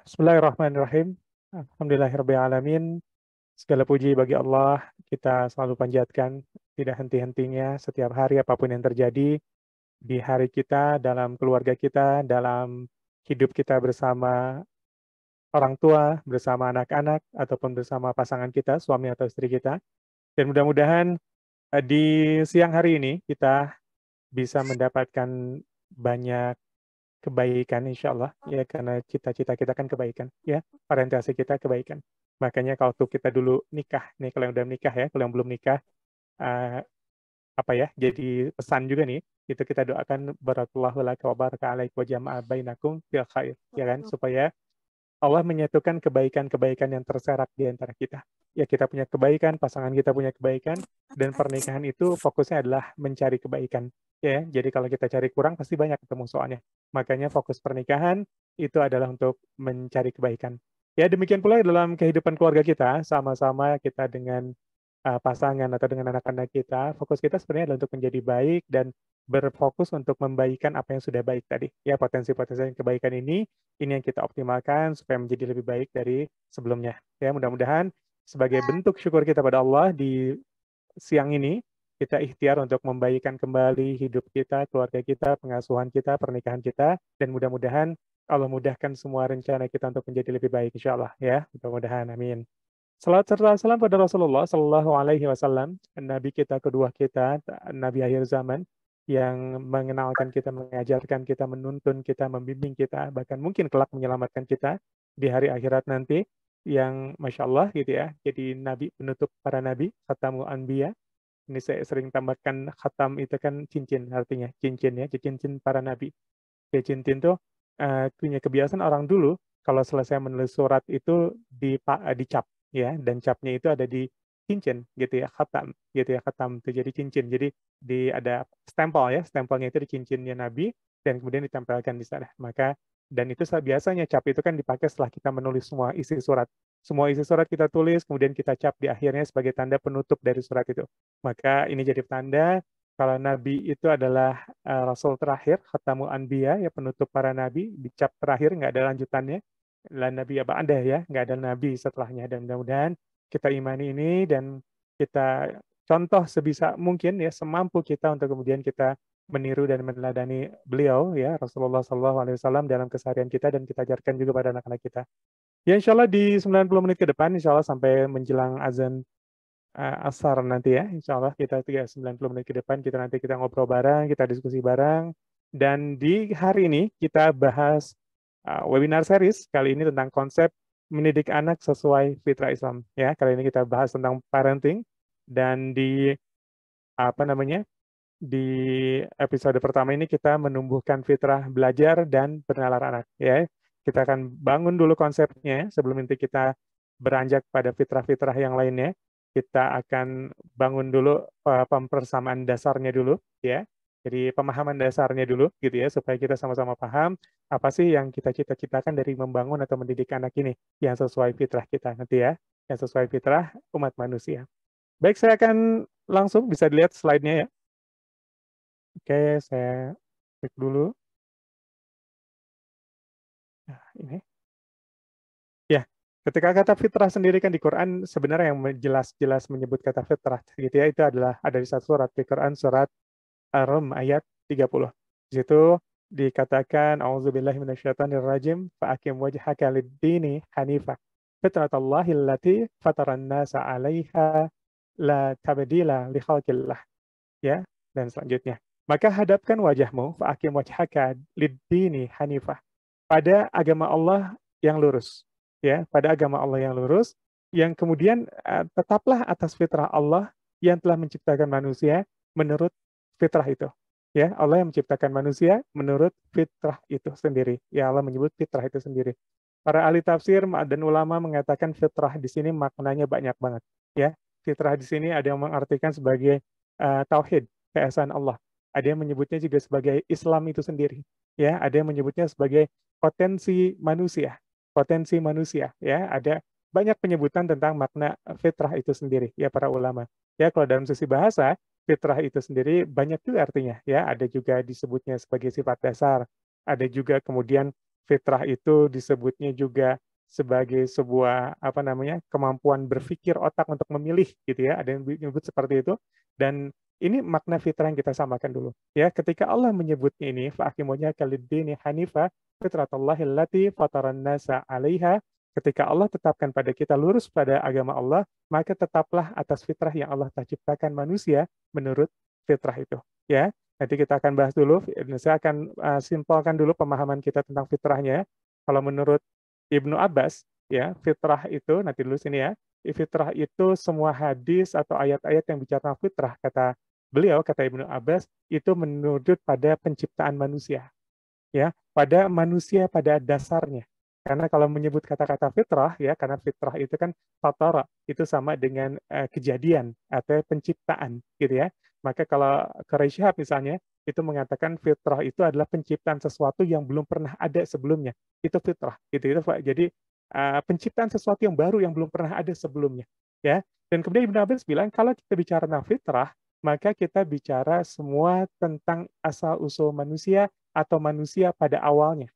Bismillahirrahmanirrahim. Alhamdulillahirrabbilalamin. Segala puji bagi Allah, kita selalu panjatkan tidak henti-hentinya setiap hari apapun yang terjadi di hari kita, dalam keluarga kita, dalam hidup kita bersama orang tua, bersama anak-anak, ataupun bersama pasangan kita, suami atau istri kita. Dan mudah-mudahan di siang hari ini kita bisa mendapatkan banyak kebaikan insya Allah, ya karena cita-cita kita kan kebaikan, ya orientasi kita kebaikan. Makanya kalau tuh kita dulu nikah, nih kalau yang udah menikah ya, kalau yang belum nikah, eh, apa ya, jadi pesan juga nih, itu kita doakan barakallahu laka wa baraka alaik wa jama'a bainakum fil khair, ya kan, supaya Allah menyatukan kebaikan-kebaikan yang terserak di antara kita. Ya kita punya kebaikan, pasangan kita punya kebaikan, dan pernikahan itu fokusnya adalah mencari kebaikan. Ya, jadi kalau kita cari kurang pasti banyak ketemu soalnya. Makanya fokus pernikahan itu adalah untuk mencari kebaikan. Ya demikian pula dalam kehidupan keluarga kita, sama-sama kita dengan pasangan atau dengan anak-anak kita, fokus kita sebenarnya adalah untuk menjadi baik dan berfokus untuk membaikan apa yang sudah baik tadi. Ya potensi-potensi kebaikan ini yang kita optimalkan supaya menjadi lebih baik dari sebelumnya. Ya, mudah-mudahan sebagai bentuk syukur kita pada Allah di siang ini, kita ikhtiar untuk membaikkan kembali hidup kita, keluarga kita, pengasuhan kita, pernikahan kita, dan mudah-mudahan Allah mudahkan semua rencana kita untuk menjadi lebih baik, insya Allah. Ya, mudah-mudahan, amin. Salat serta salam pada Rasulullah Sallallahu Alaihi Wasallam, Nabi kita kedua kita, Nabi akhir zaman, yang mengenalkan kita, mengajarkan kita, menuntun kita, membimbing kita, bahkan mungkin kelak menyelamatkan kita di hari akhirat nanti, yang Masya Allah gitu ya, jadi Nabi penutup para Nabi, Khatamul Anbiya. Ini saya sering tambahkan khatam itu kan cincin, artinya cincin ya, cincin para Nabi. Ya, cincin tuh punya kebiasaan orang dulu, kalau selesai menulis surat itu dicap ya, dan capnya itu ada di cincin gitu ya, khatam gitu ya, khatam itu jadi cincin, jadi ada stempel ya, stempelnya itu di cincinnya Nabi dan kemudian ditempelkan di sana. Maka dan itu biasanya cap itu kan dipakai setelah kita menulis semua isi surat kita tulis, kemudian kita cap di akhirnya sebagai tanda penutup dari surat itu. Maka ini jadi tanda kalau Nabi itu adalah Rasul terakhir, Khatamul Anbiya, ya penutup para Nabi, dicap terakhir, nggak ada lanjutannya. La Nabi apa Anda ya, nggak ada Nabi setelahnya. Dan mudah-mudahan kita imani ini dan kita contoh sebisa mungkin ya, semampu kita untuk kemudian kita meniru dan meneladani beliau ya Rasulullah SAW dalam keseharian kita dan kita ajarkan juga pada anak-anak kita. Ya insya Allah di 90 menit ke depan insya Allah sampai menjelang azan asar nanti ya insya Allah kita 90 menit ke depan kita ngobrol bareng, kita diskusi bareng, dan di hari ini kita bahas webinar series kali ini tentang konsep mendidik anak sesuai fitrah Islam ya. Kali ini kita bahas tentang parenting, dan di apa namanya di episode pertama ini kita menumbuhkan fitrah belajar dan bernalar anak ya. Kita akan bangun dulu konsepnya sebelum nanti kita beranjak pada fitrah-fitrah yang lainnya. Kita akan bangun dulu pempersamaan dasarnya dulu ya. Jadi pemahaman dasarnya dulu gitu ya, supaya kita sama-sama paham apa sih yang kita cita-citakan dari membangun atau mendidik anak ini yang sesuai fitrah kita nanti ya, yang sesuai fitrah umat manusia. Baik, saya akan langsung bisa dilihat slide-nya ya. Oke, saya klik dulu. Nah, ini. Ya, ketika kata fitrah sendiri kan di Quran sebenarnya yang jelas-jelas menyebut kata fitrah gitu ya, itu adalah ada di satu surat di Quran, surat Ar-Rum ayat 30. Di situ dikatakan auzubillahi minasyaitonirrajim fa'akim wajhaka lid-dini hanifah fitratallahi allati fataran nasa 'alaiha la tabdila li khalqillah, ya. Dan selanjutnya, maka hadapkan wajahmu fa'akim wajhaka lid-dini hanifah, pada agama Allah yang lurus, ya, pada agama Allah yang lurus, yang kemudian tetaplah atas fitrah Allah yang telah menciptakan manusia menurut fitrah itu. Ya, Allah yang menciptakan manusia menurut fitrah itu sendiri. Ya, Allah menyebut fitrah itu sendiri. Para ahli tafsir dan ulama mengatakan fitrah di sini maknanya banyak banget. Ya, fitrah di sini ada yang mengartikan sebagai tauhid, keesaan Allah. Ada yang menyebutnya juga sebagai Islam itu sendiri. Ya, ada yang menyebutnya sebagai potensi manusia. Potensi manusia. Ya, ada banyak penyebutan tentang makna fitrah itu sendiri. Ya, para ulama. Ya, kalau dalam sisi bahasa, fitrah itu sendiri banyak juga artinya. Ya, ada juga disebutnya sebagai sifat dasar. Ada juga kemudian fitrah itu disebutnya juga sebagai sebuah kemampuan berpikir otak untuk memilih gitu ya. Ada yang menyebut seperti itu. Dan ini makna fitrah yang kita samakan dulu. Ya, ketika Allah menyebutnya ini fa'aqimu wajhaka lid-dini hanifa fitratallahi allati fataran nasa 'alaiha, ketika Allah tetapkan pada kita lurus pada agama Allah, maka tetaplah atas fitrah yang Allah telah ciptakan manusia menurut fitrah itu. Ya, nanti kita akan bahas dulu. Saya akan simpulkan dulu pemahaman kita tentang fitrahnya. Kalau menurut Ibnu Abbas, ya, fitrah itu, nanti dulu sini ya, fitrah itu semua hadis atau ayat-ayat yang bicara tentang fitrah, kata beliau, kata Ibnu Abbas, itu menurut pada penciptaan manusia. Ya, pada manusia pada dasarnya. Karena kalau menyebut kata-kata fitrah, ya, karena fitrah itu kan fatara, itu sama dengan kejadian atau penciptaan, gitu ya. Maka kalau Quraisy Shihab misalnya, itu mengatakan fitrah itu adalah penciptaan sesuatu yang belum pernah ada sebelumnya. Itu fitrah, gitu. Jadi penciptaan sesuatu yang baru yang belum pernah ada sebelumnya, ya. Dan kemudian Ibnu Abbas bilang kalau kita bicara tentang fitrah, maka kita bicara semua tentang asal-usul manusia atau manusia pada awalnya.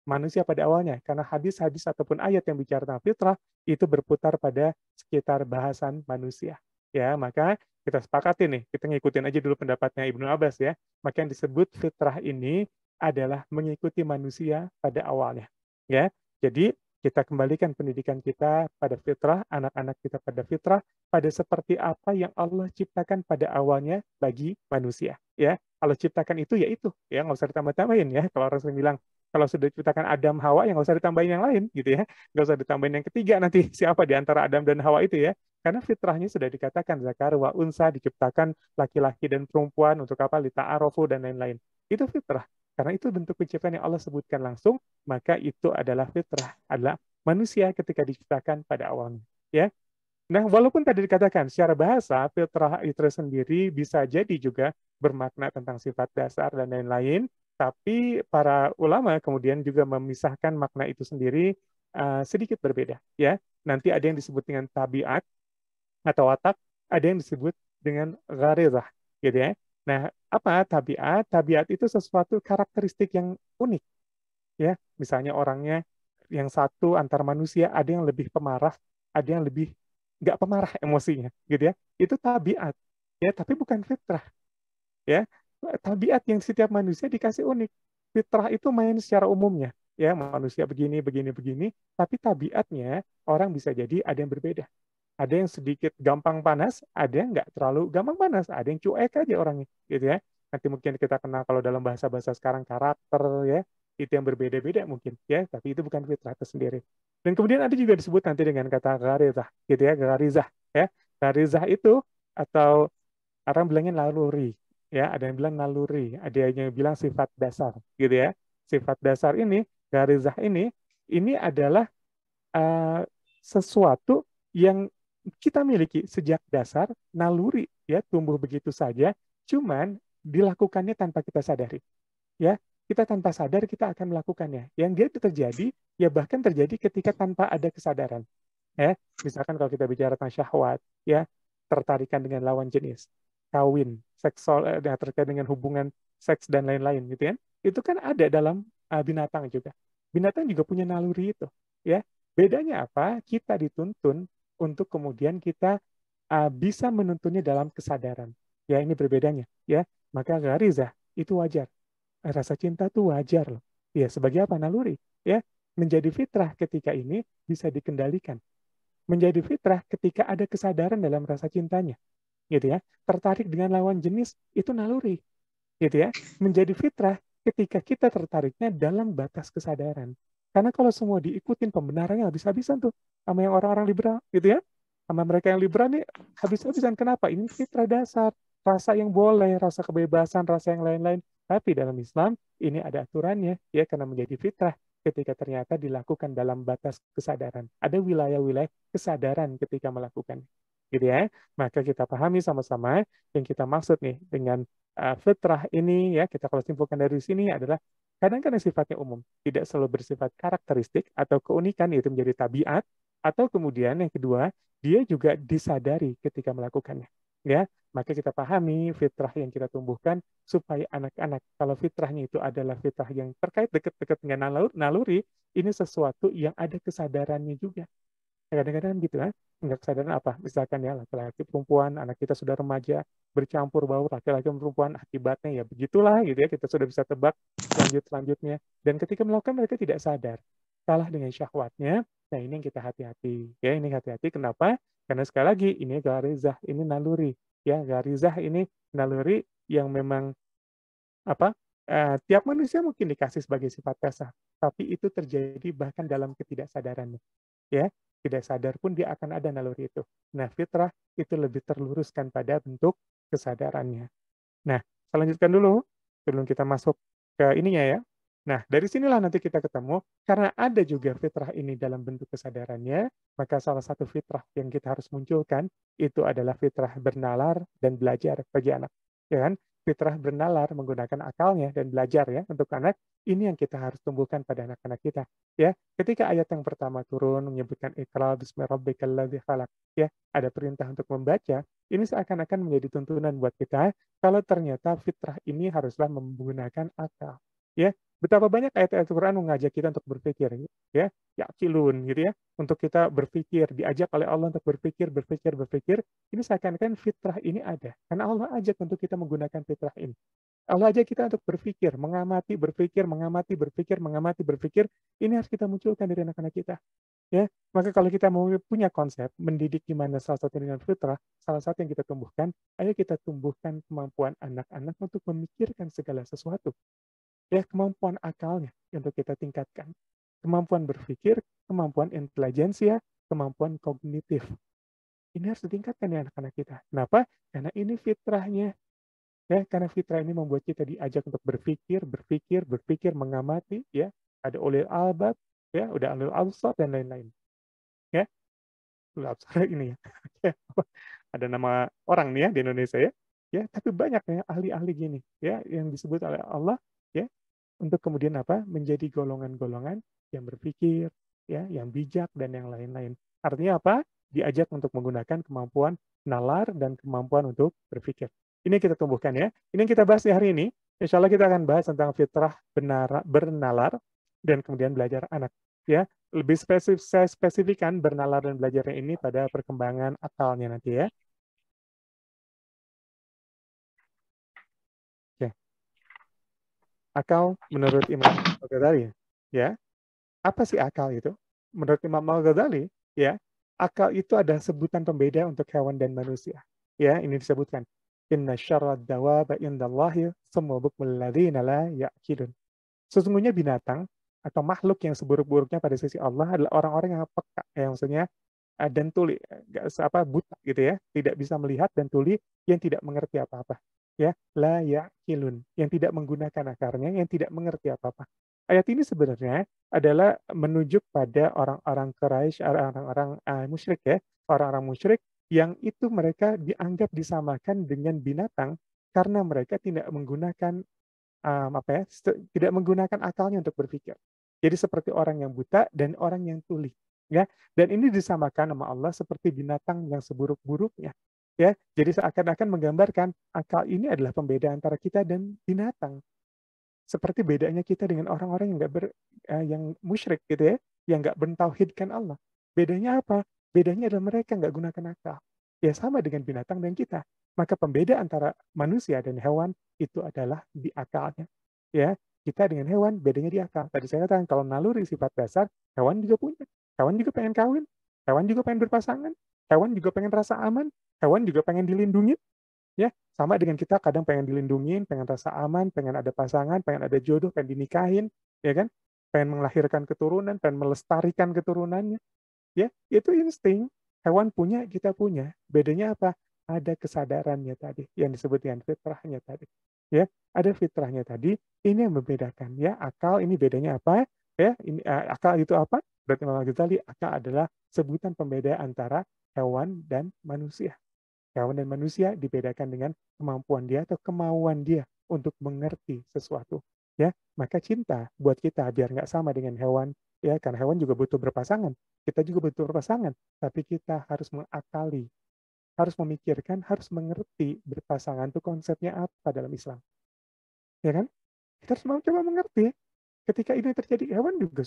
Manusia pada awalnya, karena hadis-hadis ataupun ayat yang bicara tentang fitrah itu berputar pada sekitar bahasan manusia. Ya, maka kita sepakati nih, kita ngikutin aja dulu pendapatnya Ibnu Abbas ya. Maka yang disebut fitrah ini adalah mengikuti manusia pada awalnya. Ya, jadi kita kembalikan pendidikan kita pada fitrah, anak-anak kita pada fitrah, pada seperti apa yang Allah ciptakan pada awalnya bagi manusia. Ya, Allah ciptakan itu ya itu, ya nggak usah ditambah-tambahin ya. Kalau orang sering bilang kalau sudah diciptakan Adam Hawa, yang nggak usah ditambahin yang lain gitu ya, nggak usah ditambahin yang ketiga nanti siapa di antara Adam dan Hawa itu ya. Karena fitrahnya sudah dikatakan zakar wa unsa, diciptakan laki-laki dan perempuan untuk apa, lita'arofu dan lain-lain. Itu fitrah. Karena itu bentuk penciptaan yang Allah sebutkan langsung, maka itu adalah fitrah, adalah manusia ketika diciptakan pada awalnya. Ya, nah, walaupun tadi dikatakan secara bahasa, fitrah itu sendiri bisa jadi juga bermakna tentang sifat dasar dan lain-lain, tapi para ulama kemudian juga memisahkan makna itu sendiri sedikit berbeda. Ya, nanti ada yang disebut dengan tabiat atau watak, ada yang disebut dengan gharizah, gitu ya. Nah, apa tabiat? Tabiat itu sesuatu karakteristik yang unik, ya. Misalnya orangnya yang satu antar manusia ada yang lebih pemarah, ada yang lebih nggak pemarah emosinya, gitu ya. Itu tabiat, ya, tapi bukan fitrah, ya. Tabiat yang setiap manusia dikasih unik. Fitrah itu main secara umumnya, ya, manusia begini, begini, begini, tapi tabiatnya orang bisa jadi ada yang berbeda. Ada yang sedikit gampang panas, ada yang nggak terlalu gampang panas, ada yang cuek aja orangnya, gitu ya. Nanti mungkin kita kenal kalau dalam bahasa-bahasa sekarang karakter, ya, itu yang berbeda-beda mungkin, ya, tapi itu bukan fitrah itu sendiri. Dan kemudian ada juga disebut nanti dengan kata garizah, gitu ya, garizah, ya. Garizah itu atau orang bilangnya naluri, ya, ada yang bilang naluri, ada yang bilang sifat dasar, gitu ya. Sifat dasar ini, garizah ini adalah uh, sesuatu yang kita miliki sejak dasar, naluri, ya, tumbuh begitu saja, cuman dilakukannya tanpa kita sadari, ya. Kita tanpa sadar kita akan melakukannya. Yang dia terjadi, ya bahkan terjadi ketika tanpa ada kesadaran. Ya, misalkan kalau kita bicara tentang syahwat, ya, tertarikan dengan lawan jenis, kawin, seksual, terkait dengan hubungan seks dan lain-lain, gitu kan? Itu kan ada dalam binatang juga. Binatang juga punya naluri itu, ya. Bedanya apa? Kita dituntun untuk kemudian kita bisa menuntunnya dalam kesadaran. Ya, ini berbedanya, ya. Maka garizah itu wajar. Rasa cinta itu wajar loh. Ya, sebagai apa? Naluri, ya. Menjadi fitrah ketika ini bisa dikendalikan. Menjadi fitrah ketika ada kesadaran dalam rasa cintanya, gitu ya. Tertarik dengan lawan jenis itu naluri, gitu ya. Menjadi fitrah ketika kita tertariknya dalam batas kesadaran. Karena kalau semua diikutin pembenarannya habis-habisan tuh sama yang orang-orang liberal, gitu ya. Sama mereka yang liberal nih habis-habisan. Kenapa? Ini fitrah dasar, rasa yang boleh, rasa kebebasan, rasa yang lain-lain. Tapi dalam Islam ini ada aturannya, ya, karena menjadi fitrah ketika ternyata dilakukan dalam batas kesadaran. Ada wilayah-wilayah kesadaran ketika melakukan, gitu ya. Maka kita pahami sama-sama yang kita maksud nih dengan fitrah ini, ya, kita kalau simpulkan dari sini adalah kadang-kadang sifatnya umum, tidak selalu bersifat karakteristik atau keunikan, yaitu menjadi tabiat, atau kemudian yang kedua, dia juga disadari ketika melakukannya. ya. Maka kita pahami fitrah yang kita tumbuhkan supaya anak-anak, kalau fitrahnya itu adalah fitrah yang terkait dekat-dekat dengan naluri, ini sesuatu yang ada kesadarannya juga. Kadang-kadang gitu kan, nggak kesadaran apa, misalkan ya laki-laki perempuan, anak kita sudah remaja, bercampur baur laki-laki dan perempuan, akibatnya ya begitulah gitu ya, kita sudah bisa tebak selanjutnya. Dan ketika melakukan mereka tidak sadar, kalah dengan syahwatnya. Nah ini yang kita hati-hati, ya ini hati-hati. Kenapa? Karena sekali lagi ini garizah, ini naluri, ya garizah ini naluri yang memang apa? Tiap manusia mungkin dikasih sebagai sifat dasar, tapi itu terjadi bahkan dalam ketidaksadarannya, ya. Tidak sadar pun dia akan ada naluri itu. Nah, fitrah itu lebih terluruskan pada bentuk kesadarannya. Nah, saya lanjutkan dulu sebelum kita masuk ke ininya ya. Nah, dari sinilah nanti kita ketemu, karena ada juga fitrah ini dalam bentuk kesadarannya, maka salah satu fitrah yang kita harus munculkan itu adalah fitrah bernalar dan belajar bagi anak. Ya kan? Fitrah bernalar menggunakan akalnya dan belajar ya untuk anak, ini yang kita harus tumbuhkan pada anak-anak kita. Ya, ketika ayat yang pertama turun menyebutkan Iqra bismi rabbikal ladzi khalaq, ya, ada perintah untuk membaca, ini seakan-akan menjadi tuntunan buat kita kalau ternyata fitrah ini haruslah menggunakan akal. Ya, betapa banyak ayat-ayat Al-Quran mengajak kita untuk berpikir, ya, yakilun gitu ya, untuk kita berpikir, diajak oleh Allah untuk berpikir. Ini seakan-akan fitrah ini ada, karena Allah ajak untuk kita menggunakan fitrah ini. Allah ajak kita untuk berpikir, mengamati, berpikir. Ini harus kita munculkan dari anak-anak kita. Ya, maka kalau kita mau punya konsep mendidik gimana salah satu dengan fitrah, salah satu yang kita tumbuhkan, ayo kita tumbuhkan kemampuan anak-anak untuk memikirkan segala sesuatu. Ya, kemampuan akalnya untuk kita tingkatkan. Kemampuan berpikir, kemampuan intelijensia, kemampuan kognitif. Ini harus ditingkatkan ya anak-anak kita. Kenapa? Karena ini fitrahnya. Ya, karena fitrah ini membuat kita diajak untuk berpikir, mengamati, ya. Ada ulil albab, ya, udah ulil absar dan lain-lain. Ya, ulil absar ini ya. Ada nama orang nih ya di Indonesia ya. Ya, tapi banyak ya ahli-ahli gini, ya, yang disebut oleh Allah, ya, untuk kemudian apa? Menjadi golongan-golongan yang berpikir, ya, yang bijak dan yang lain-lain. Artinya apa? Diajak untuk menggunakan kemampuan nalar dan kemampuan untuk berpikir. Ini kita tumbuhkan ya. Ini yang kita bahas di hari ini. Insya Allah kita akan bahas tentang fitrah bernalar dan kemudian belajar anak. Ya, lebih spesifik, saya spesifikkan bernalar dan belajarnya ini pada perkembangan akalnya nanti ya. Oke. Akal menurut Imam Al-Ghazali ya. Apa sih akal itu? Menurut Imam Al-Ghazali, ya, akal itu ada sebutan pembeda untuk hewan dan manusia. Ya, ini disebutkan. Inna syarrad dawaba indallahi summa bukmul ladzina la ya'qilun. Sesungguhnya binatang atau makhluk yang seburuk-buruknya pada sisi Allah adalah orang-orang yang peka, yang maksudnya dan tuli, apa buta gitu ya, tidak bisa melihat dan tuli, yang tidak mengerti apa-apa. Ya, la ya'qilun, yang tidak menggunakan akarnya, yang tidak mengerti apa-apa. Ayat ini sebenarnya adalah menunjuk pada orang-orang Quraisy, orang-orang musyrik ya, orang-orang musyrik yang itu mereka dianggap disamakan dengan binatang karena mereka tidak menggunakan apa ya, tidak menggunakan akalnya untuk berpikir. Jadi seperti orang yang buta dan orang yang tuli, ya. Dan ini disamakan sama Allah seperti binatang yang seburuk-buruknya, ya. Jadi seakan-akan menggambarkan akal ini adalah pembeda antara kita dan binatang. Seperti bedanya kita dengan orang-orang yang nggak yang musyrik gitu ya, yang nggak mentauhidkan Allah. Bedanya apa? Bedanya adalah mereka nggak gunakan akal. Ya sama dengan binatang dan kita. Maka pembeda antara manusia dan hewan itu adalah di akalnya. Ya, kita dengan hewan bedanya di akal. Tadi saya katakan kalau naluri sifat dasar, hewan juga punya. Hewan juga pengen kawin, hewan juga pengen berpasangan, hewan juga pengen rasa aman, hewan juga pengen dilindungi. Ya, sama dengan kita kadang pengen dilindungin, pengen rasa aman, pengen ada pasangan, pengen ada jodoh, pengen dinikahin, ya kan? Pengen melahirkan keturunan, pengen melestarikan keturunannya. Ya, itu insting. Hewan punya, kita punya. Bedanya apa? Ada kesadarannya tadi, yang disebut dengan fitrahnya tadi. Ya, ada fitrahnya tadi. Ini yang membedakan. Ya, akal ini bedanya apa? Ya, ini akal itu apa? Berarti Imam Ghazali, akal adalah sebutan pembeda antara hewan dan manusia. Hewan dan manusia dibedakan dengan kemampuan dia atau kemauan dia untuk mengerti sesuatu. Ya, maka cinta buat kita biar nggak sama dengan hewan, ya, karena hewan juga butuh berpasangan. Kita juga butuh berpasangan, tapi kita harus mengakali harus memikirkan, harus mengerti berpasangan itu konsepnya apa dalam Islam. Ya kan? Kita harus mau coba mengerti. Ketika ini terjadi, hewan juga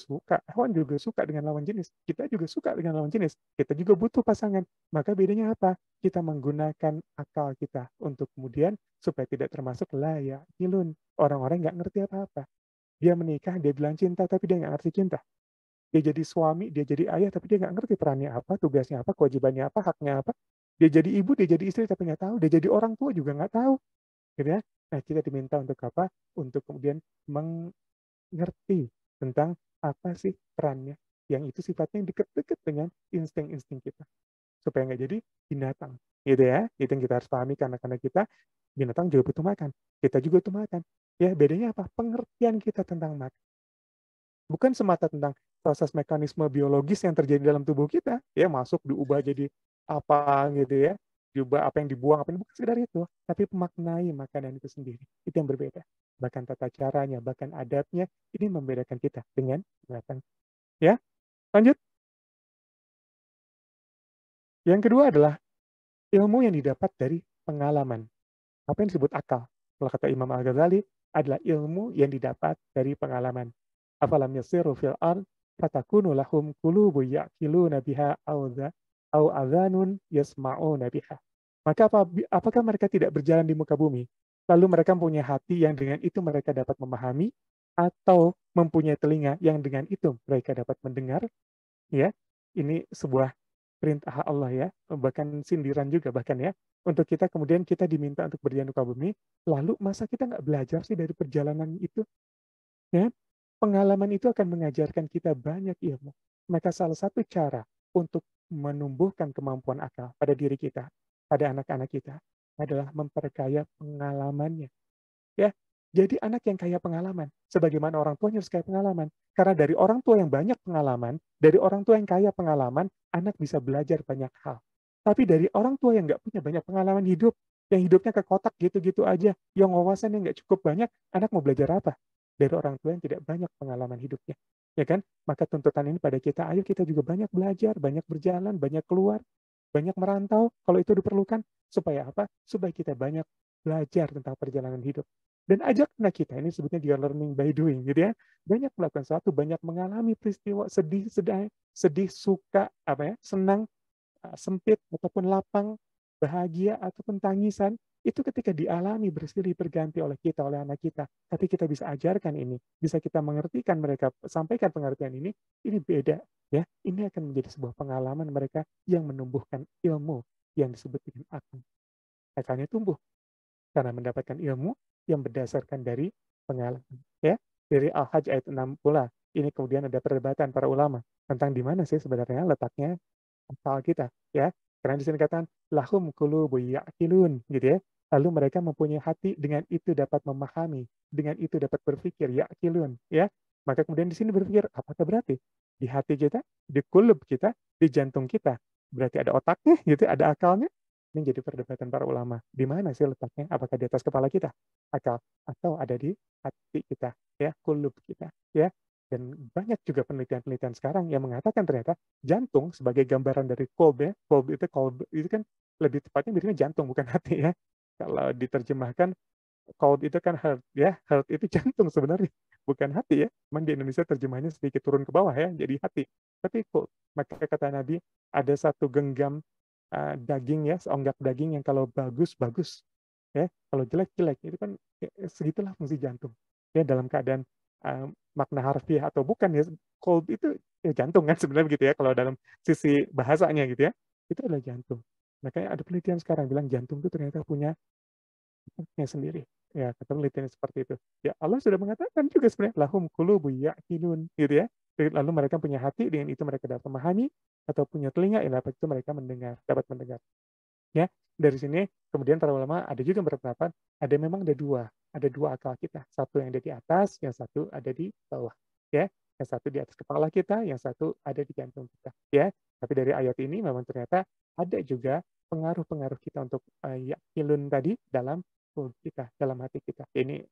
suka dengan lawan jenis. Kita juga suka dengan lawan jenis. Kita juga butuh pasangan. Maka bedanya apa? Kita menggunakan akal kita untuk kemudian supaya tidak termasuk layak kilun. Orang-orang nggak ngerti apa-apa. Dia menikah, dia bilang cinta, tapi dia nggak ngerti cinta. Dia jadi suami, dia jadi ayah, tapi dia nggak ngerti perannya apa, tugasnya apa, kewajibannya apa, haknya apa. Dia jadi ibu, dia jadi istri, tapi nggak tahu. Dia jadi orang tua juga nggak tahu. Gitu ya. Nah, kita diminta untuk apa? Untuk kemudian mengerti tentang apa sih perannya. Yang itu sifatnya dekat-dekat dengan insting-insting kita. Supaya nggak jadi binatang. Gitu ya. Itu yang kita harus pahami karena kita binatang juga butuh makan. Kita juga butuh makan. Ya, bedanya apa? Pengertian kita tentang makan. Bukan semata tentang proses mekanisme biologis yang terjadi dalam tubuh kita, ya masuk diubah jadi apa gitu ya, diubah apa yang dibuang apa yang bukan sekedar itu, tapi memaknai makanan itu sendiri. Itu yang berbeda. Bahkan tata caranya, bahkan adabnya, ini membedakan kita dengan binatang. Ya, lanjut. Yang kedua adalah ilmu yang didapat dari pengalaman. Apa yang disebut akal? Kalau kata Imam Al-Ghazali, adalah ilmu yang didapat dari pengalaman. Afalam yasiru fil ard fatakunu lahum qulubu ya'qiluna biha au adhanun yasma'una biha. Maka apakah mereka tidak berjalan di muka bumi? Lalu mereka mempunyai hati yang dengan itu mereka dapat memahami atau mempunyai telinga yang dengan itu mereka dapat mendengar, ya. Ini sebuah perintah Allah ya, bahkan sindiran juga bahkan ya. Untuk kita kemudian kita diminta untuk berjalan ke bumi, lalu masa kita nggak belajar sih dari perjalanan itu? Ya, pengalaman itu akan mengajarkan kita banyak ilmu. Maka salah satu cara untuk menumbuhkan kemampuan akal pada diri kita, pada anak-anak kita, adalah memperkaya pengalamannya. Ya, jadi anak yang kaya pengalaman, sebagaimana orang tuanya harus kaya pengalaman. Karena dari orang tua yang banyak pengalaman, dari orang tua yang kaya pengalaman, anak bisa belajar banyak hal. Tapi dari orang tua yang nggak punya banyak pengalaman hidup, yang hidupnya ke kotak gitu-gitu aja, yang wawasannya nggak cukup banyak, anak mau belajar apa? Dari orang tua yang tidak banyak pengalaman hidupnya. Ya kan? Maka tuntutan ini pada kita, ayo kita juga banyak belajar, banyak berjalan, banyak keluar, banyak merantau kalau itu diperlukan. Supaya apa? Supaya kita banyak belajar tentang perjalanan hidup. Dan ajak anak kita, ini sebutnya juga learning by doing gitu ya. Banyak melakukan sesuatu, banyak mengalami peristiwa sedih, sedih, suka, apa ya, senang, sempit ataupun lapang, bahagia ataupun tangisan, itu ketika dialami bersilih berganti oleh kita, oleh anak kita. Tapi kita bisa ajarkan ini, bisa kita mengertikan mereka, sampaikan pengertian ini beda ya. Ini akan menjadi sebuah pengalaman mereka yang menumbuhkan ilmu yang disebut dengan akal. Akalnya tumbuh karena mendapatkan ilmu yang berdasarkan dari pengalaman. Ya, dari Al-Hajj ayat 6 pula. Ini kemudian ada perdebatan para ulama tentang di mana sih sebenarnya letaknya akal kita, ya. Karena di sini katakan lahum qulubu ya'qilun gitu ya. Lalu mereka mempunyai hati, dengan itu dapat memahami, dengan itu dapat berpikir, ya'qilun ya. Maka kemudian di sini berpikir, apakah berarti di hati kita, di kulub kita, di jantung kita, berarti ada otaknya gitu, ada akalnya? Ini jadi perdebatan para ulama. Di mana sih letaknya? Apakah di atas kepala kita, akal, atau ada di hati kita, ya, kulub kita, ya. Dan banyak juga penelitian-penelitian sekarang yang mengatakan ternyata jantung sebagai gambaran dari kolb ya, kolb itu kan lebih tepatnya miripnya jantung bukan hati ya. Kalau diterjemahkan kolb itu kan heart ya, heart itu jantung sebenarnya bukan hati ya. Memang di Indonesia terjemahnya sedikit turun ke bawah ya, jadi hati. Tapi kolb, maka kata Nabi ada satu genggam daging ya, seonggak daging yang kalau bagus bagus ya, kalau jelek jelek. Itu kan segitulah fungsi jantung ya, dalam keadaan makna harfiah atau bukan ya, cold itu ya jantung kan sebenarnya begitu ya, kalau dalam sisi bahasanya gitu ya, itu adalah jantung. Makanya ada penelitian sekarang bilang jantung itu ternyata punya sendiri. Ya, kata penelitian seperti itu. Ya, Allah sudah mengatakan juga sebenarnya lahum qulubu ya'qilun gitu ya. Lalu mereka punya hati, dengan itu mereka dapat memahami, atau punya telinga, yang dapat itu mereka mendengar, dapat mendengar. Ya, dari sini kemudian para ulama ada juga berpendapat ada dua akal kita, satu yang ada di atas, yang satu ada di bawah, ya, yang satu di atas kepala kita, yang satu ada di jantung kita, ya. Tapi dari ayat ini memang ternyata ada juga pengaruh-pengaruh kita untuk yakilun tadi dalam tubuh kita, dalam hati kita. Ini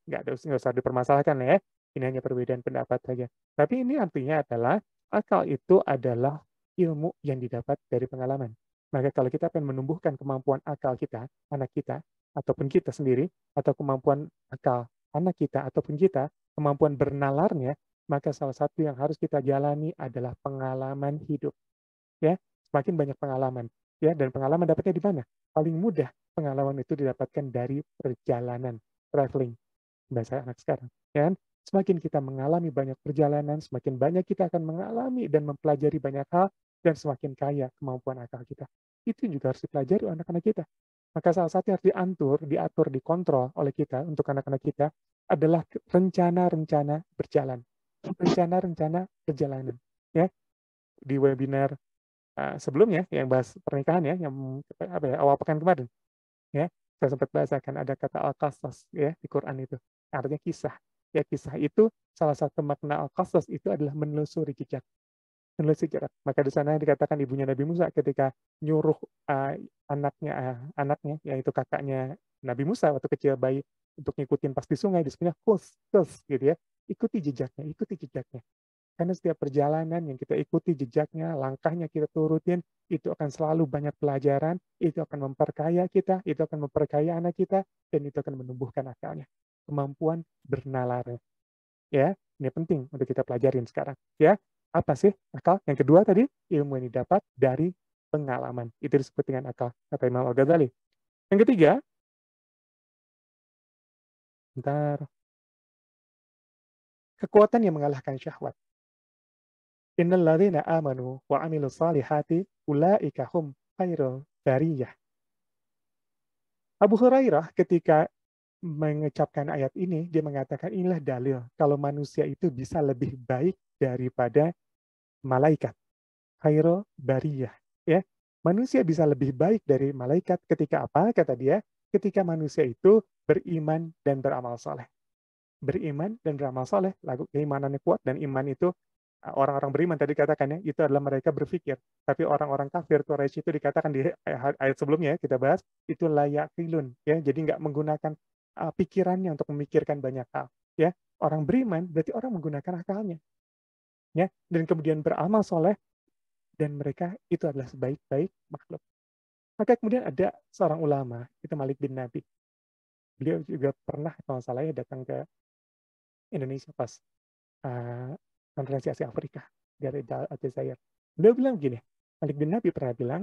nggak usah dipermasalahkan ya, ini hanya perbedaan pendapat saja. Tapi ini artinya adalah akal itu adalah ilmu yang didapat dari pengalaman. Maka kalau kita akan menumbuhkan kemampuan akal kita, anak kita, ataupun kita sendiri, atau kemampuan akal anak kita ataupun kita, kemampuan bernalarnya, maka salah satu yang harus kita jalani adalah pengalaman hidup. Ya, semakin banyak pengalaman. Ya, dan pengalaman dapatnya di mana? Paling mudah pengalaman itu didapatkan dari perjalanan, traveling, bahasa anak sekarang. Ya kan? Semakin kita mengalami banyak perjalanan, semakin banyak kita akan mengalami dan mempelajari banyak hal, dan semakin kaya kemampuan akal kita. Itu juga harus dipelajari oleh anak-anak kita. Maka salah satu yang harus diatur, dikontrol oleh kita untuk anak-anak kita adalah rencana-rencana berjalan. Rencana-rencana perjalanan. Ya, di webinar sebelumnya yang bahas pernikahan ya, yang apa ya, awal pekan kemarin ya, saya sempat bahasakan ada kata al-qasas ya di Quran itu. Artinya kisah. Ya, kisah itu salah satu makna al-qasas itu adalah menelusuri jejak. Menelusuri jejak. Maka di sana dikatakan ibunya Nabi Musa ketika nyuruh anaknya yaitu kakaknya Nabi Musa waktu kecil bayi untuk ngikutin pas di sungai, disebutnya kus gitu ya. Ikuti jejaknya, ikuti jejaknya. Karena setiap perjalanan yang kita ikuti jejaknya, langkahnya kita turutin, itu akan selalu banyak pelajaran, itu akan memperkaya kita, itu akan memperkaya anak kita, dan itu akan menumbuhkan akalnya. Kemampuan bernalar. Ya, ini penting untuk kita pelajarin sekarang. Ya, apa sih akal? Yang kedua tadi, ilmu yang didapat dari pengalaman. Itu disebut dengan akal, kata Imam Al-Ghazali. Yang ketiga, bentar, kekuatan yang mengalahkan syahwat. Innal ladzina amanu wa 'amilus solihati ulaika hum khairul bariyah. Abu Hurairah ketika mengucapkan ayat ini, dia mengatakan inilah dalil kalau manusia itu bisa lebih baik daripada malaikat. Khairul bariyah. Ya, manusia bisa lebih baik dari malaikat ketika apa? Kata dia, ketika manusia itu beriman dan beramal soleh. Beriman dan beramal soleh, lagu keimanannya kuat, dan iman itu orang-orang beriman tadi katakan ya, itu adalah mereka berpikir. Tapi orang-orang kafir Quraisy itu dikatakan di ayat sebelumnya kita bahas, itu layak filun, ya, jadi nggak menggunakan pikirannya untuk memikirkan banyak hal. Ya, orang beriman berarti orang menggunakan akalnya, ya, dan kemudian beramal soleh, dan mereka itu adalah sebaik-baik makhluk. Maka kemudian ada seorang ulama, itu Malik bin Nabi. Beliau juga pernah, kalau salah ya, datang ke Indonesia pas konferensi Asia Afrika dari Aljazair. Beliau bilang gini, Malik bin Nabi pernah bilang,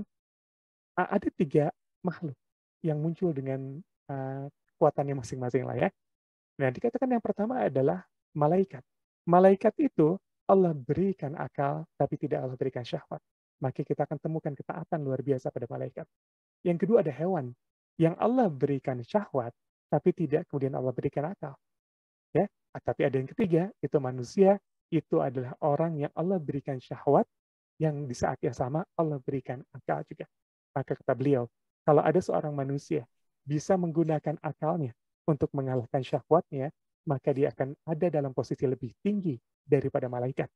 ada 3 makhluk yang muncul dengan kekuatannya masing-masing lah ya. Nah, dikatakan yang pertama adalah malaikat. Malaikat itu Allah berikan akal, tapi tidak Allah berikan syahwat. Maka kita akan temukan ketaatan luar biasa pada malaikat. Yang kedua ada hewan, yang Allah berikan syahwat, tapi tidak kemudian Allah berikan akal. Ya, tapi ada yang ketiga, itu manusia, itu adalah orang yang Allah berikan syahwat, yang di saat yang sama Allah berikan akal juga. Maka kata beliau, kalau ada seorang manusia bisa menggunakan akalnya untuk mengalahkan syahwatnya, maka dia akan ada dalam posisi lebih tinggi daripada malaikat.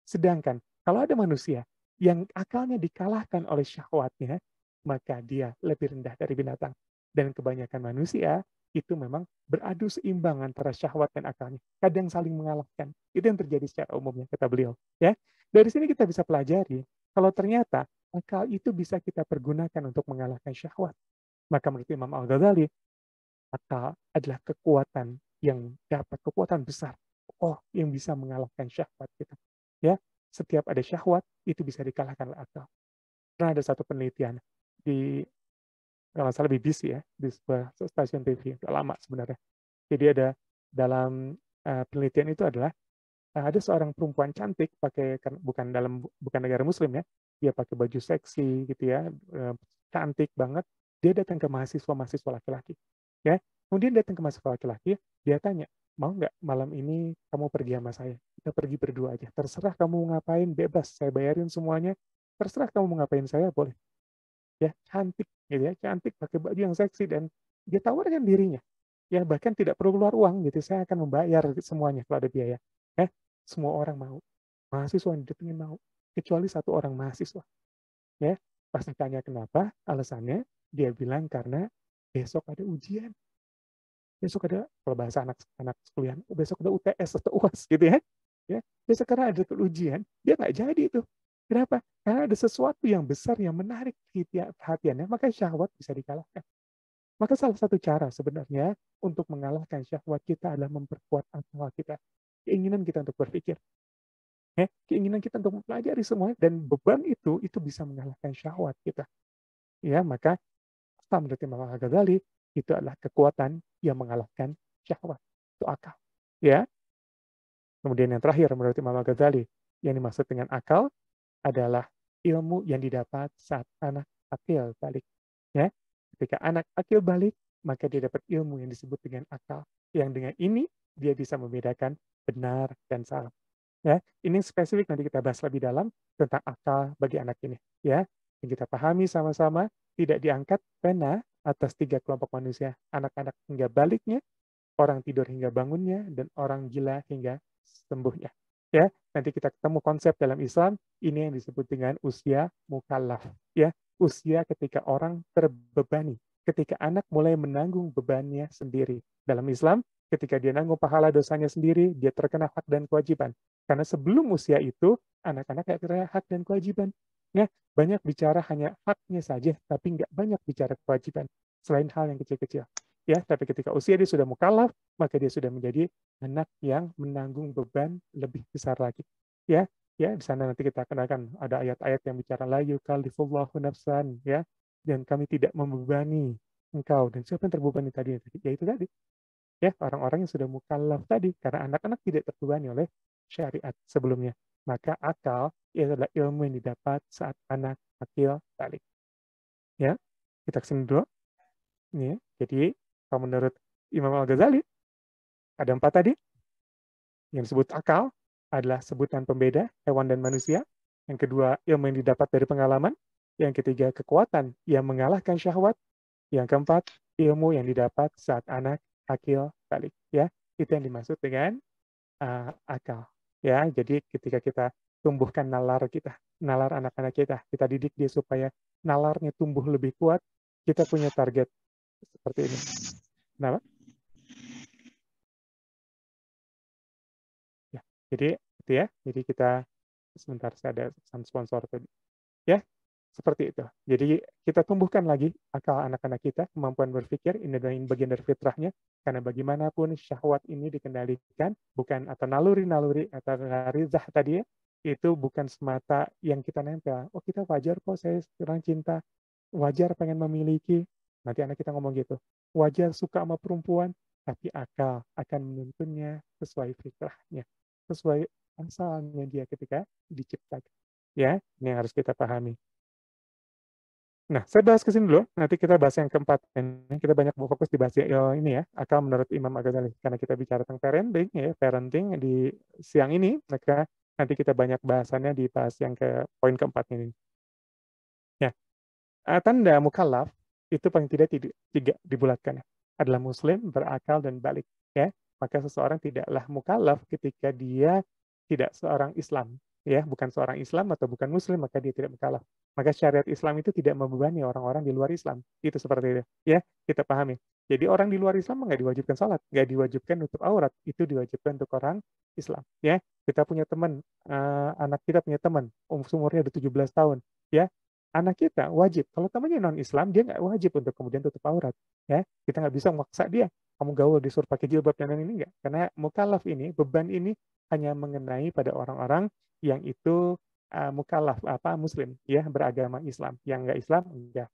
Sedangkan kalau ada manusia yang akalnya dikalahkan oleh syahwatnya, maka dia lebih rendah dari binatang. Dan kebanyakan manusia itu memang beradu seimbang antara syahwat dan akalnya. Kadang saling mengalahkan. Itu yang terjadi secara umumnya, kata beliau. Ya, dari sini kita bisa pelajari, kalau ternyata akal itu bisa kita pergunakan untuk mengalahkan syahwat. Maka menurut Imam Al-Ghazali, akal adalah kekuatan yang dapat, kekuatan besar. Yang bisa mengalahkan syahwat kita. Ya, setiap ada syahwat, itu bisa dikalahkan oleh akal. Pernah ada satu penelitian di, kalau salah BBC ya, di sebuah stasiun TV, udah lama sebenarnya. Jadi ada dalam penelitian itu adalah ada seorang perempuan cantik pakai, bukan negara Muslim ya, dia pakai baju seksi gitu ya, cantik banget. Dia datang ke mahasiswa laki-laki, ya. Kemudian datang ke mahasiswa laki-laki, dia tanya, mau nggak malam ini kamu pergi sama saya? Kita pergi berdua aja. Terserah kamu mau ngapain, bebas. Saya bayarin semuanya. Terserah kamu mau ngapain saya, boleh. Ya, cantik gitu ya, cantik pakai baju yang seksi, dan dia tawarkan dirinya. Ya, bahkan tidak perlu keluar uang gitu, saya akan membayar semuanya kalau ada biaya. Semua orang mau. Mahasiswa yang didatengin mau. Kecuali satu orang mahasiswa. Ya, pas ditanya kenapa, alasannya dia bilang karena besok ada ujian. Besok ada, kalau bahasa anak kuliah, besok ada UTS atau UAS gitu ya. Ya, besok karena ada ujian, dia nggak jadi itu. Kenapa? Karena ada sesuatu yang besar yang menarik perhatiannya, maka syahwat bisa dikalahkan. Maka salah satu cara sebenarnya untuk mengalahkan syahwat kita adalah memperkuat akal kita. Keinginan kita untuk berpikir. Ya, keinginan kita untuk mempelajari semua dan beban itu bisa mengalahkan syahwat kita. Ya, maka menurut Imam Al-Ghazali itu adalah kekuatan yang mengalahkan syahwat. Itu akal. Ya. Kemudian yang terakhir menurut Imam Al-Ghazali, yang dimaksud dengan akal adalah ilmu yang didapat saat anak akil balik. Ya. Ketika anak akil balik, maka dia dapat ilmu yang disebut dengan akal. Yang dengan ini dia bisa membedakan benar dan salah. Ya, ini spesifik nanti kita bahas lebih dalam tentang akal bagi anak ini. Ya, yang kita pahami sama-sama tidak diangkat pena atas 3 kelompok manusia, anak-anak hingga baliknya, orang tidur hingga bangunnya, dan orang gila hingga sembuhnya. Ya, nanti kita ketemu konsep dalam Islam, ini yang disebut dengan usia mukallaf. Ya, usia ketika orang terbebani, ketika anak mulai menanggung bebannya sendiri. Dalam Islam, ketika dia nanggung pahala dosanya sendiri, dia terkena hak dan kewajiban. Karena sebelum usia itu, anak-anak tidak terkena hak dan kewajiban. Ya, banyak bicara hanya haknya saja, tapi nggak banyak bicara kewajiban. Selain hal yang kecil-kecil. Ya, tapi ketika usia dia sudah mukallaf, maka dia sudah menjadi anak yang menanggung beban lebih besar lagi. Ya, ya di sana nanti kita kenalkan ada ayat-ayat yang bicara la yukallifullahu nafsan, ya, dan kami tidak membebani engkau. Dan siapa yang terbebani tadi? Ya itu tadi. Ya, orang-orang yang sudah mukallaf tadi, karena anak-anak tidak terbebani oleh syariat sebelumnya. Maka akal itu adalah ilmu yang didapat saat anak akil balik. Ya, kita kesini dulu. Ya, jadi kalau menurut Imam Al-Ghazali, ada 4 tadi. Yang disebut akal adalah sebutan pembeda hewan dan manusia. Yang kedua, ilmu yang didapat dari pengalaman. Yang ketiga, kekuatan yang mengalahkan syahwat. Yang keempat, ilmu yang didapat saat anak akil balik. Ya, itu yang dimaksud dengan akal. Ya, jadi ketika kita tumbuhkan nalar kita, nalar anak-anak kita didik dia supaya nalarnya tumbuh lebih kuat, kita punya target seperti ini. Kenapa? Ya, jadi itu ya. Jadi kita sebentar saya ada pesan sponsor tadi. Ya, seperti itu. Jadi kita tumbuhkan lagi akal anak-anak kita, kemampuan berpikir, ini adalah bagian dari fitrahnya. Karena bagaimanapun syahwat ini dikendalikan, bukan atau naluri-naluri atau rizah tadi ya, itu bukan semata yang kita nempel. Oh kita wajar kok saya sekarang cinta, wajar pengen memiliki. Nanti anak kita ngomong gitu. Wajar suka sama perempuan, tapi akal akan menuntunnya sesuai fitrahnya, sesuai asalnya dia ketika diciptakan. Ya, ini yang harus kita pahami. Nah, saya bahas ke sini dulu. Nanti kita bahas yang keempat. Ini kita banyak fokus di bahas ini ya, akal menurut Imam Al-Ghazali. Karena kita bicara tentang parenting, ya, parenting di siang ini, maka nanti kita banyak bahasannya di bahas yang ke poin keempat ini. Ya, tanda mukallaf itu paling tidak tiga dibulatkan, adalah muslim, berakal, dan balik. Ya, maka seseorang tidaklah mukallaf ketika dia tidak seorang Islam, ya, bukan seorang Islam atau bukan Muslim, maka dia tidak mukallaf. Maka syariat Islam itu tidak membebani orang-orang di luar Islam. Itu seperti itu, ya, kita pahami. Jadi orang di luar Islam nggak diwajibkan salat, nggak diwajibkan nutup aurat, itu diwajibkan untuk orang Islam. Ya, kita punya teman, anak kita punya teman, umurnya udah 17 tahun, ya, anak kita wajib. Kalau temannya non-Islam, dia nggak wajib untuk kemudian tutup aurat. Ya, kita nggak bisa memaksa dia. Kamu gaul disuruh pakai jilbab dan ini enggak. Karena mukallaf ini, beban ini hanya mengenai pada orang-orang yang itu mukallaf muslim, ya, beragama Islam. Yang nggak Islam enggak.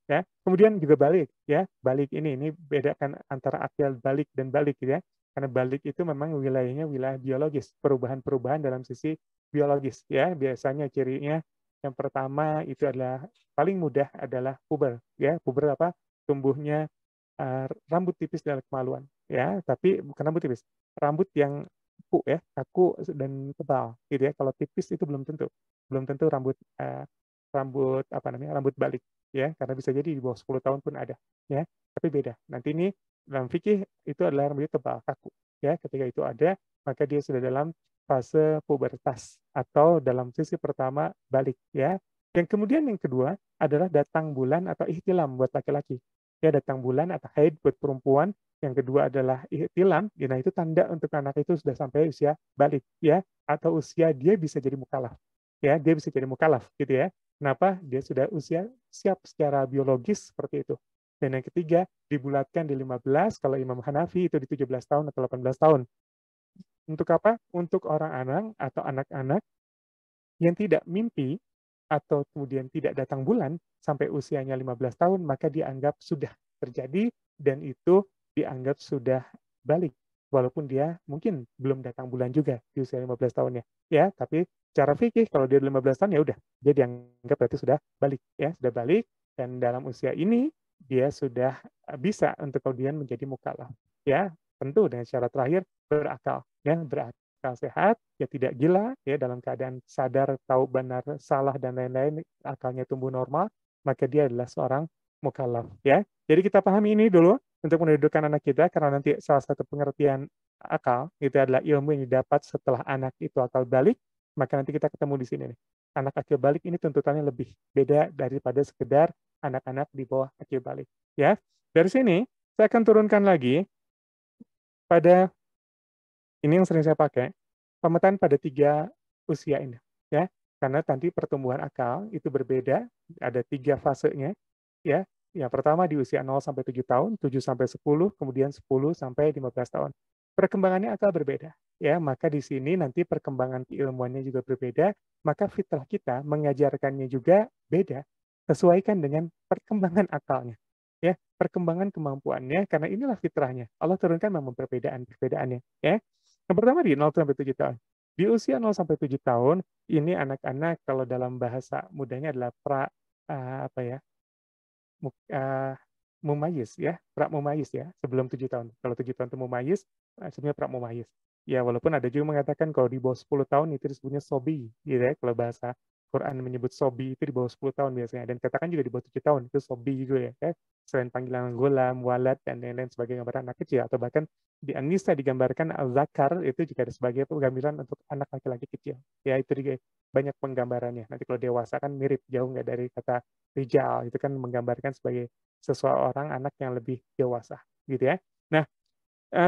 Ya, kemudian juga balik, ya, balik ini bedakan antara akil balik dan balik, ya. Karena balik itu memang wilayahnya wilayah biologis, perubahan-perubahan dalam sisi biologis, ya. Biasanya cirinya yang pertama itu adalah paling mudah adalah puber, ya. Puber apa? Tumbuhnya rambut tipis dan kemaluan, ya. Tapi bukan rambut tipis, rambut yang kaku, ya, kaku dan tebal, gitu ya. Kalau tipis itu belum tentu rambut rambut apa namanya rambut balik, ya, karena bisa jadi di bawah 10 tahun pun ada, ya, tapi beda. Nanti ini dalam fikih itu adalah rambut tebal kaku, ya, ketika itu ada maka dia sudah dalam fase pubertas atau dalam sisi pertama balik, ya. Yang kemudian yang kedua adalah datang bulan atau ihtilam buat laki-laki, ya, datang bulan atau haid buat perempuan. Yang kedua adalah ihtilam, ya, nah itu tanda untuk anak itu sudah sampai usia balik, ya, atau usia dia bisa jadi mukallaf. ya dia bisa jadi mukallaf gitu ya. Kenapa? Dia sudah usia siap secara biologis seperti itu. Dan yang ketiga, dibulatkan di 15, kalau Imam Hanafi itu di 17 tahun atau 18 tahun. Untuk apa? Untuk orang-orang atau anak-anak yang tidak mimpi atau kemudian tidak datang bulan sampai usianya 15 tahun, maka dianggap sudah terjadi dan itu dianggap sudah balik. Walaupun dia mungkin belum datang bulan juga di usia 15 tahunnya. Ya, tapi secara fikih kalau dia 15 tahun ya udah, dia dianggap berarti sudah balik ya, sudah balik dan dalam usia ini dia sudah bisa untuk kemudian menjadi mukallaf. Ya, tentu dengan syarat terakhir berakal ya, berakal sehat, ya tidak gila, ya dalam keadaan sadar, tahu benar, salah, dan lain-lain, akalnya tumbuh normal, maka dia adalah seorang mukallaf. Ya. Jadi kita pahami ini dulu untuk mendudukkan anak kita, karena nanti salah satu pengertian akal itu adalah ilmu yang didapat setelah anak itu akal balik, maka nanti kita ketemu di sini nih. Anak akil balik ini tuntutannya lebih beda daripada sekedar anak-anak di bawah akil balik. Ya. Dari sini saya akan turunkan lagi pada ini yang sering saya pakai, pemetaan pada 3 usia ini, ya. Karena nanti pertumbuhan akal itu berbeda, ada 3 fasenya, ya. Yang pertama di usia 0 sampai 7 tahun, 7 sampai 10, kemudian 10 sampai 15 tahun. Perkembangannya akal berbeda, ya. Maka di sini nanti perkembangan keilmuannya juga berbeda, maka fitrah kita mengajarkannya juga beda, sesuaikan dengan perkembangan akalnya. Ya, perkembangan kemampuannya karena inilah fitrahnya. Allah turunkan memang perbedaan-perbedaannya, ya. Yang pertama di 0 sampai 7 tahun. Di usia 0 sampai 7 tahun, ini anak-anak kalau dalam bahasa mudanya adalah apa ya, muk mumayyiz ya, pra-mumayyiz ya, sebelum 7 tahun. Kalau 7 tahun itu mumayyiz, sebenarnya pra-mumayyiz. Ya, walaupun ada juga mengatakan kalau di bawah 10 tahun itu disebutnya sobi, gitu ya, kalau bahasa Quran menyebut sobi itu di bawah 10 tahun biasanya, dan katakan juga di bawah 7 tahun, itu sobi juga ya. Selain panggilan ghulam, walad, dan lain-lain sebagai gambaran anak kecil, atau bahkan di An-Nisa digambarkan al-zakar, itu juga ada sebagai penggambaran untuk anak laki-laki kecil. Ya, itu juga banyak penggambarannya. Nanti kalau dewasa kan mirip, jauh nggak dari kata rijal, itu kan menggambarkan sebagai seseorang anak yang lebih dewasa, gitu ya. Nah,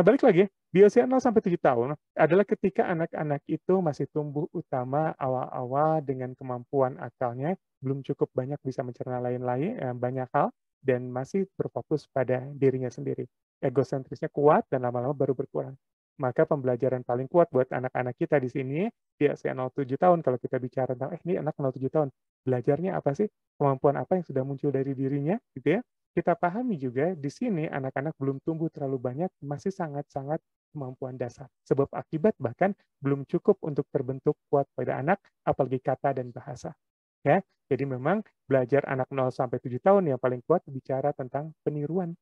balik lagi, di usia 0 sampai 7 tahun adalah ketika anak-anak itu masih tumbuh utama awal-awal dengan kemampuan akalnya, belum cukup banyak bisa mencerna lain-lain, banyak hal, dan masih berfokus pada dirinya sendiri. Egosentrisnya kuat dan lama-lama baru berkurang. Maka pembelajaran paling kuat buat anak-anak kita di sini, di usia 0-7 tahun, kalau kita bicara tentang, ini anak 0-7 tahun, belajarnya apa sih? Kemampuan apa yang sudah muncul dari dirinya, gitu ya. Kita pahami juga di sini anak-anak belum tumbuh terlalu banyak, masih sangat-sangat kemampuan dasar. Sebab akibat bahkan belum cukup untuk terbentuk kuat pada anak, apalagi kata dan bahasa. Ya, jadi memang belajar anak 0 sampai 7 tahun yang paling kuat bicara tentang peniruan.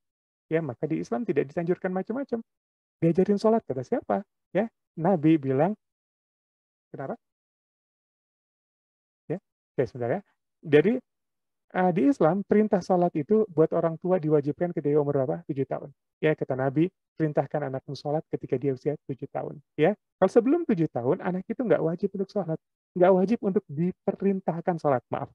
Ya, maka di Islam tidak disanjurkan macam-macam. Diajarin sholat, kata siapa? Ya, Nabi bilang, kenapa? Ya, oke, sebentar ya. Jadi di Islam, perintah sholat itu buat orang tua diwajibkan ketika umur berapa? 7 tahun. Ya, kata Nabi, perintahkan anakmu sholat ketika dia usia 7 tahun. Ya, kalau sebelum 7 tahun, anak itu nggak wajib untuk sholat. Nggak wajib untuk diperintahkan sholat, maaf.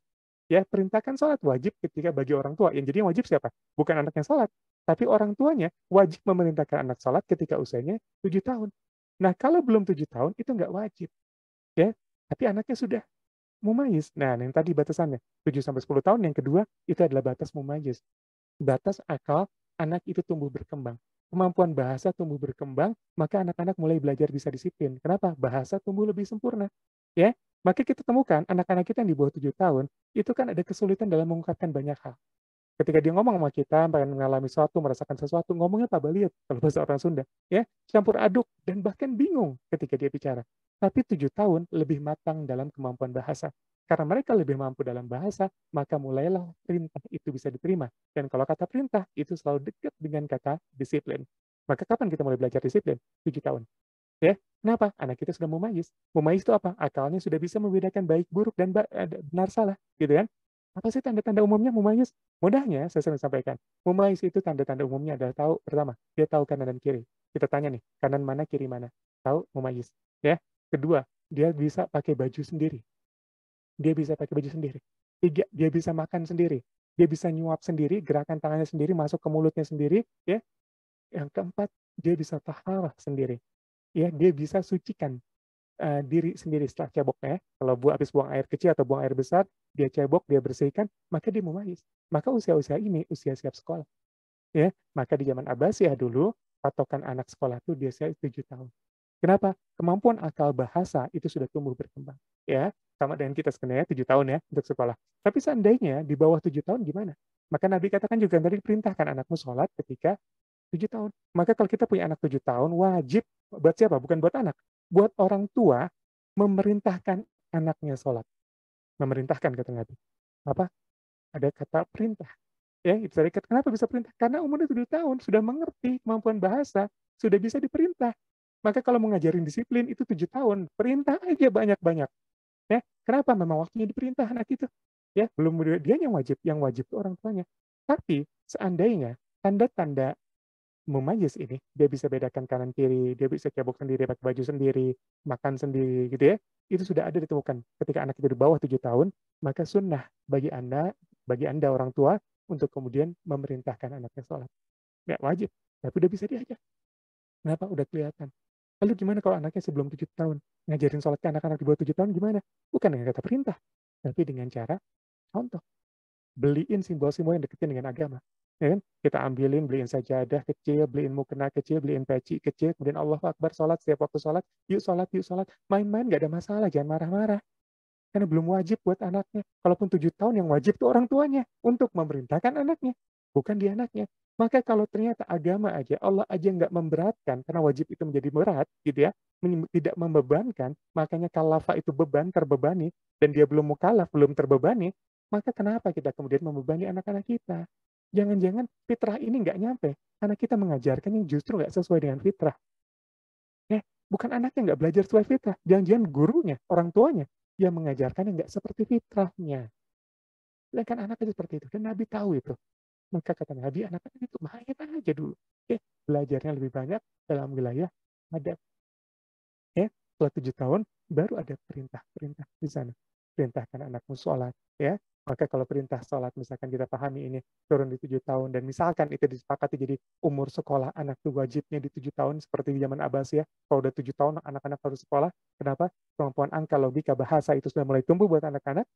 Ya, perintahkan sholat wajib ketika bagi orang tua. Yang jadi yang wajib siapa? Bukan anak yang sholat. Tapi orang tuanya wajib memerintahkan anak sholat ketika usianya 7 tahun. Nah, kalau belum 7 tahun, itu nggak wajib. Ya, tapi anaknya sudah mumayyiz. Nah, yang tadi batasannya 7 sampai 10 tahun, yang kedua itu adalah batas mumayyiz. Batas akal anak itu tumbuh berkembang. Kemampuan bahasa tumbuh berkembang, maka anak-anak mulai belajar bisa disiplin. Kenapa? Bahasa tumbuh lebih sempurna. Ya, maka kita temukan anak-anak kita yang di bawah 7 tahun, itu kan ada kesulitan dalam mengungkapkan banyak hal. Ketika dia ngomong sama kita, pengen mengalami sesuatu, merasakan sesuatu, ngomongnya tabaliat, kalau bahasa orang Sunda, ya, campur aduk, dan bahkan bingung ketika dia bicara. Tapi 7 tahun lebih matang dalam kemampuan bahasa. Karena mereka lebih mampu dalam bahasa, maka mulailah perintah itu bisa diterima. Dan kalau kata perintah, itu selalu dekat dengan kata disiplin. Maka kapan kita mulai belajar disiplin? 7 tahun. Ya, kenapa? Anak kita sudah mumayyiz. Mumayyiz itu apa? Akalnya sudah bisa membedakan baik buruk dan benar salah, gitu kan? Apa sih tanda-tanda umumnya mumayyiz? Mudahnya saya sering sampaikan. Mumayyiz itu tanda-tanda umumnya adalah tahu, pertama, dia tahu kanan dan kiri. Kita tanya nih, kanan mana, kiri mana? Tahu mumayyiz. Ya. Kedua, dia bisa pakai baju sendiri. Dia bisa pakai baju sendiri. Tiga, dia bisa makan sendiri. Dia bisa nyuap sendiri, gerakan tangannya sendiri, masuk ke mulutnya sendiri, ya. Yang keempat, dia bisa taharah sendiri. Ya, dia bisa sucikan. diri sendiri setelah ceboknya. Kalau habis buang air kecil atau buang air besar, dia cebok, dia bersihkan, maka dia memayis. Maka usia-usia ini usia siap sekolah. Ya, maka di zaman Abbasiyah dulu, patokan anak sekolah itu dia usia 7 tahun. Kenapa? Kemampuan akal bahasa itu sudah tumbuh berkembang. Ya, sama dengan kita sebenarnya 7 tahun ya untuk sekolah. Tapi seandainya di bawah 7 tahun gimana? Maka Nabi katakan juga tadi perintahkan anakmu sholat ketika 7 tahun. Maka kalau kita punya anak 7 tahun, wajib buat siapa? Bukan buat anak. Buat orang tua memerintahkan anaknya sholat. Memerintahkan kata Nabi. Apa? Ada kata perintah. Ya, itu tadi kenapa bisa perintah? Karena umurnya 7 tahun, sudah mengerti kemampuan bahasa, sudah bisa diperintah. Maka kalau mau ngajarin disiplin itu 7 tahun, perintah aja banyak-banyak. Ya, kenapa? Memang waktunya diperintah anak itu. Ya, belum dia yang wajib itu orang tuanya. Tapi seandainya tanda-tanda memayis ini, dia bisa bedakan kanan kiri, dia bisa cebok sendiri, pakai baju sendiri, makan sendiri gitu ya. Itu sudah ada ditemukan. Ketika anak itu di bawah 7 tahun, maka sunnah bagi Anda orang tua untuk kemudian memerintahkan anaknya sholat. Nggak wajib, tapi udah bisa diajak. Kenapa? Udah kelihatan. Lalu gimana kalau anaknya sebelum 7 tahun? Ngajarin sholat ke anak-anak di bawah 7 tahun gimana? Bukan dengan kata perintah, tapi dengan cara contoh. Beliin simbol-simbol yang deketin dengan agama. Ya kan? Kita beliin sajadah kecil, beliin mukena kecil, beliin peci kecil, kemudian Allahu Akbar sholat, setiap waktu sholat, yuk sholat, yuk sholat. Main-main nggak ada masalah, jangan marah-marah. Karena belum wajib buat anaknya. Kalaupun 7 tahun yang wajib itu orang tuanya untuk memerintahkan anaknya, bukan dia anaknya. Maka kalau ternyata agama aja, Allah aja nggak memberatkan, karena wajib itu menjadi berat, gitu ya, tidak membebankan, makanya kalafa itu beban, terbebani, dan dia belum mukallaf, belum terbebani, maka kenapa kita kemudian membebani anak-anak kita? Jangan-jangan fitrah ini nggak nyampe, karena kita mengajarkan yang justru nggak sesuai dengan fitrah. Ya, bukan anaknya nggak belajar sesuai fitrah, jangan-jangan gurunya, orang tuanya, yang mengajarkan yang nggak seperti fitrahnya. Sedangkan anak itu seperti itu, dan Nabi tahu itu. Maka kata Nabi, anak-anak itu main aja dulu. Oke, belajarnya lebih banyak dalam wilayah adab. Ya, setelah 7 tahun, baru ada perintah-perintah di sana. Perintahkan anakmu sholat. Ya, maka kalau perintah sholat, misalkan kita pahami ini, turun di 7 tahun, dan misalkan itu disepakati jadi umur sekolah anak itu wajibnya di 7 tahun, seperti di zaman Abbas ya, kalau udah 7 tahun, anak-anak harus sekolah. Kenapa? Kemampuan angka, logika, bahasa itu sudah mulai tumbuh buat anak-anak,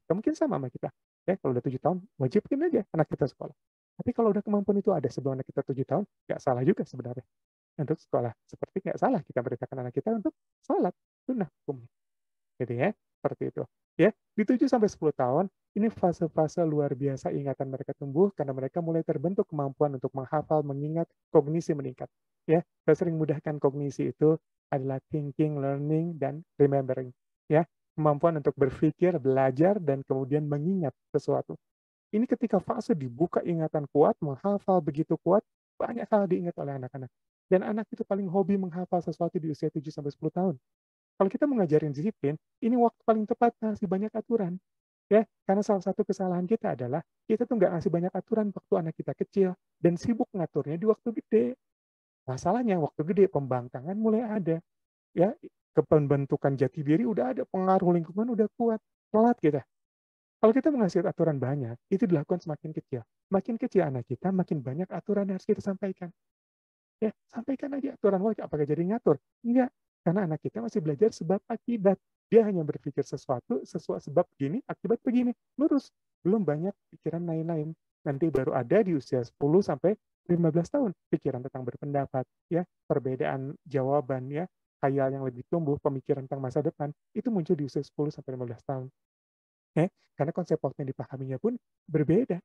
mungkin sama kita. Ya, kalau udah 7 tahun, wajibkan aja anak kita sekolah. Tapi kalau udah kemampuan itu ada sebelum anak kita 7 tahun, nggak salah juga sebenarnya untuk sekolah. Seperti nggak salah kita perintahkan anak kita untuk sholat, sunnah hukumnya. Jadi ya, seperti itu. Ya, di 7 sampai 10 tahun, ini fase-fase luar biasa ingatan mereka tumbuh karena mereka mulai terbentuk kemampuan untuk menghafal, mengingat, kognisi meningkat. Ya, saya sering mudahkan kognisi itu adalah thinking, learning, dan remembering. Ya, kemampuan untuk berpikir, belajar, dan kemudian mengingat sesuatu. Ini ketika fase dibuka ingatan kuat, menghafal begitu kuat, banyak hal diingat oleh anak-anak. Dan anak itu paling hobi menghafal sesuatu di usia 7 sampai 10 tahun. Kalau kita mengajarin disiplin, ini waktu paling tepat ngasih banyak aturan. Ya, karena salah satu kesalahan kita adalah kita tuh nggak ngasih banyak aturan waktu anak kita kecil dan sibuk ngaturnya di waktu gede. Masalahnya waktu gede pembangkangan mulai ada. Ya, pembentukan jati diri udah ada, pengaruh lingkungan udah kuat. Telat kita. Kalau kita mengasih aturan banyak, itu dilakukan semakin kecil. Makin kecil anak kita, makin banyak aturan yang harus kita sampaikan. Ya, sampaikan aja aturan wajib. Apakah jadi ngatur? Enggak. Karena anak kita masih belajar sebab akibat. Dia hanya berpikir sesuatu, sebab begini, akibat begini. Lurus. Belum banyak pikiran lain-lain. Nanti baru ada di usia 10 sampai 15 tahun. Pikiran tentang berpendapat, ya, perbedaan jawaban, ya, khayal yang lebih tumbuh, pemikiran tentang masa depan, itu muncul di usia 10 sampai 15 tahun. Karena konsep waktu yang dipahaminya pun berbeda.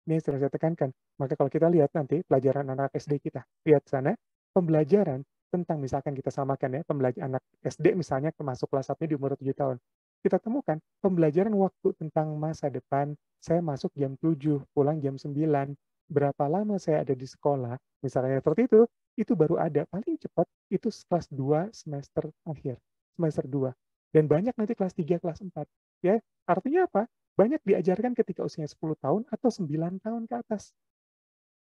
Ini yang sering saya tekankan. Maka kalau kita lihat nanti pelajaran anak SD kita, lihat sana, pembelajaran tentang misalkan kita samakan ya, pembelajaran anak SD misalnya masuk kelas 1 di umur 7 tahun. Kita temukan pembelajaran waktu tentang masa depan, saya masuk jam 7, pulang jam 9, berapa lama saya ada di sekolah, misalnya seperti itu baru ada paling cepat itu kelas 2 semester akhir, semester 2. Dan banyak nanti kelas 3, kelas 4. Ya, artinya apa? Banyak diajarkan ketika usianya 10 tahun atau 9 tahun ke atas.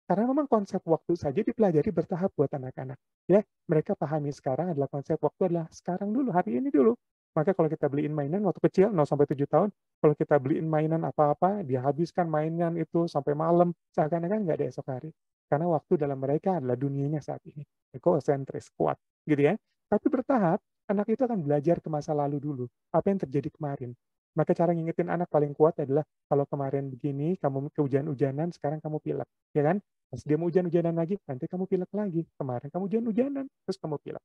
Karena memang konsep waktu saja dipelajari bertahap buat anak-anak. Ya, mereka pahami sekarang adalah konsep waktu adalah sekarang dulu, hari ini dulu. Maka kalau kita beliin mainan waktu kecil 0 sampai 7 tahun, kalau kita beliin mainan apa-apa, dia habiskan mainan itu sampai malam, seakan-akan nggak ada esok hari. Karena waktu dalam mereka adalah dunianya saat ini. Ekosentris, kuat, gitu ya. Tapi bertahap, Anak itu akan belajar ke masa lalu dulu, apa yang terjadi kemarin. Maka cara ngingetin anak paling kuat adalah, kalau kemarin begini, kamu kehujanan-hujanan, sekarang kamu pilek, ya kan? Pas dia mau hujan-hujanan lagi, nanti kamu pilek lagi. Kemarin kamu hujan-hujanan, terus kamu pilek.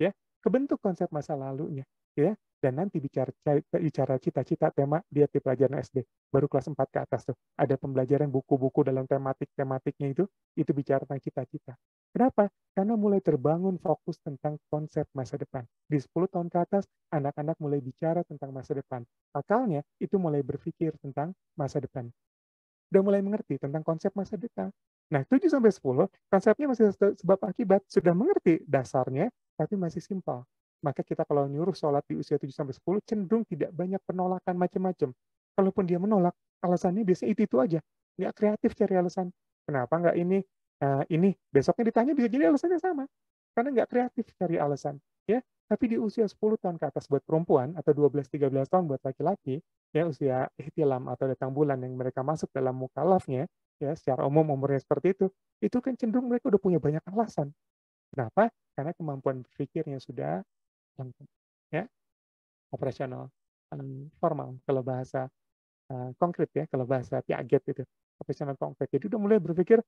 Ya, kebentuk konsep masa lalunya, ya. Dan nanti bicara cita-cita tema dia di pelajaran SD, baru kelas 4 ke atas tuh. Ada pembelajaran buku-buku dalam tematiknya itu bicara tentang cita-cita. Kenapa? Karena mulai terbangun fokus tentang konsep masa depan. Di 10 tahun ke atas, anak-anak mulai bicara tentang masa depan. Akalnya itu mulai berpikir tentang masa depan. Udah mulai mengerti tentang konsep masa depan. Nah, 7 sampai 10 konsepnya masih sebab akibat, sudah mengerti dasarnya tapi masih simpel. Maka kita kalau nyuruh sholat di usia 7 sampai 10 cenderung tidak banyak penolakan macam-macam. Kalaupun dia menolak, alasannya biasanya itu aja. Nggak kreatif cari alasan. Kenapa nggak ini? Ini besoknya ditanya bisa jadi alasannya sama. Karena nggak kreatif cari alasan. Ya, tapi di usia 10 tahun ke atas buat perempuan atau 12-13 tahun buat laki-laki, ya usia ihtilam atau datang bulan yang mereka masuk dalam mukallafnya, ya secara umum umurnya seperti itu kan cenderung mereka udah punya banyak alasan. Kenapa? Karena kemampuan berpikirnya sudah lengkap, ya, operasional, formal kalau bahasa konkret ya, kalau bahasa Piaget itu, operasional konkret. Jadi udah mulai berpikir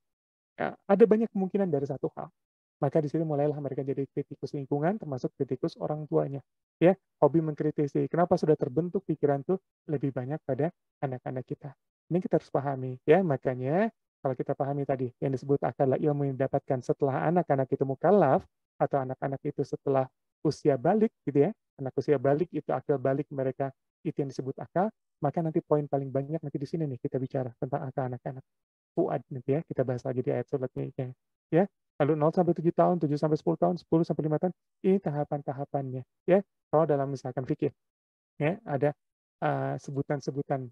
ada banyak kemungkinan dari satu hal. Maka di situ mulailah mereka jadi kritikus lingkungan, termasuk kritikus orang tuanya. Ya, hobi mengkritisi. Kenapa sudah terbentuk pikiran tuh lebih banyak pada anak-anak kita. Ini kita harus pahami. Ya, makanya kalau kita pahami tadi, yang disebut akal ilmu yang didapatkan setelah anak-anak itu mukallaf, atau anak-anak itu setelah usia balik, gitu ya. Anak usia balik itu akal balik mereka, itu yang disebut akal. Maka nanti poin paling banyak nanti di sini nih kita bicara tentang akal anak-anak. Fuad nanti ya, kita bahas lagi di ayat selanjutnya. Ya, lalu 0 sampai 7 tahun, 7 sampai 10 tahun, 10 sampai 5 tahun, ini tahapan-tahapannya. Ya, kalau dalam misalkan fikih, ya ada sebutan-sebutan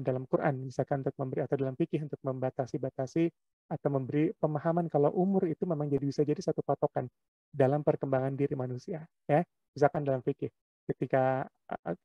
dalam Quran, misalkan untuk memberi atau dalam fikih untuk membatasi-batasi atau memberi pemahaman kalau umur itu memang bisa jadi satu patokan dalam perkembangan diri manusia. Ya, misalkan dalam fikih, ketika